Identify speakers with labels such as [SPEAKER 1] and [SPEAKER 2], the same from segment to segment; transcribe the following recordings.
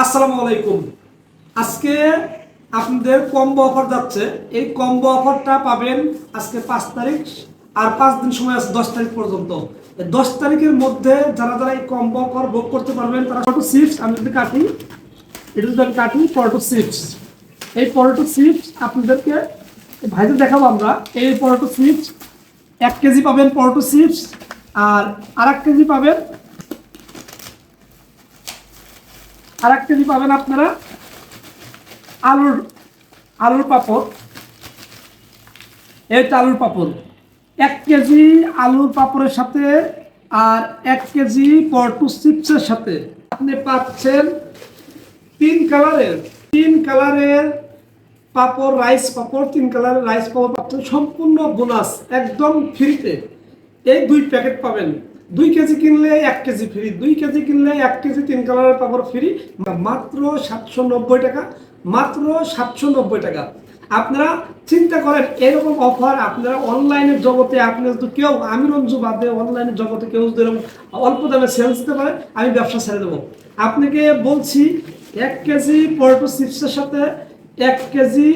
[SPEAKER 1] আসসালামু আলাইকুম। আজকে আপনাদের কম্বো অফার যাচ্ছে। এই কম্বো অফারটা পাবেন আজকে 5 তারিখ, আর 5 দিন সময় আছে 10 তারিখ পর্যন্ত। 10 তারিখের মধ্যে যারা যারা এই কম্বো অফার বুক করতে পারবেন তারা পটেটো চিপস আমি যদি কাটি, এটা যদি আমি কাটি পটেটো চিপস, এই পটেটো চিপস আপনাদেরকে ভাইতে দেখাবো আমরা। এই পটেটো চিপস 1 কেজি পাবেন পটেটো চিপস, আর 1 কেজি পাবেন, আপনারা আলুর আলুর পাপড়। এটা আলুর পাপড় 1 কেজি আলুর পাপড়ের সাথে আর 1 কেজি পটেটো চিপসের সাথে আপনি পাচ্ছেন 3 কালারের পাপড়, রাইস পাপড়। 3 কালারের রাইস পাপড় পাচ্ছেন সম্পূর্ণ বোনাস, একদম ফ্রিতে। এই 2 প্যাকেট পাবেন। 2 কেজি কিনলে 1 কেজি ফ্রি, 2 কেজি কিনলে 1 কেজি 3 কালারের পাপড় ফ্রি, মাত্র 790 টাকা, মাত্র 790 টাকা। আপনারা চিন্তা করেন এরকম অফার আপনারা অনলাইনের জগতে, আপনি যদি কেউ, আমি রঞ্জু বাদে অনলাইনের জগতে কেউ যদি এরকম অল্প দামে সেলস দিতে পারে, আমি ব্যবসা ছেড়ে দেবো। আপনাকে বলছি 1 কেজি পটেটো চিপসের সাথে 1 কেজি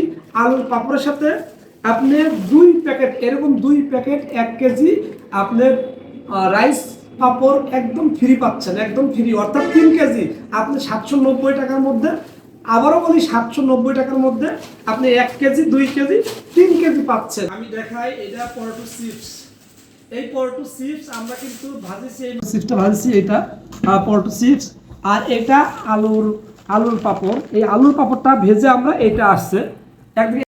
[SPEAKER 1] আলুর পাপড়ের সাথে আপনি 2 প্যাকেট, এরকম 2 প্যাকেট 1 কেজি আপনার রাইস পাপড় একদম ফ্রি পাচ্ছেন, একদম ফ্রি। অর্থাৎ 3 কেজি আপনি 790 টাকার মধ্যে। আবারও বলি 790 টাকার মধ্যে আপনি 1 কেজি, 2 কেজি, 3 কেজি পাচ্ছেন। আমি দেখাই, এটা পটেটো চিপস। এই পটেটো চিপস আমরা কিন্তু ভাজিছি, এই চিপসটা ভাজিছি, এটা পটেটো চিপস। আর এটা আলুর পাপড়। এই আলুর পাপড়টা ভেজে আমরা, এটা আসছে একদিকে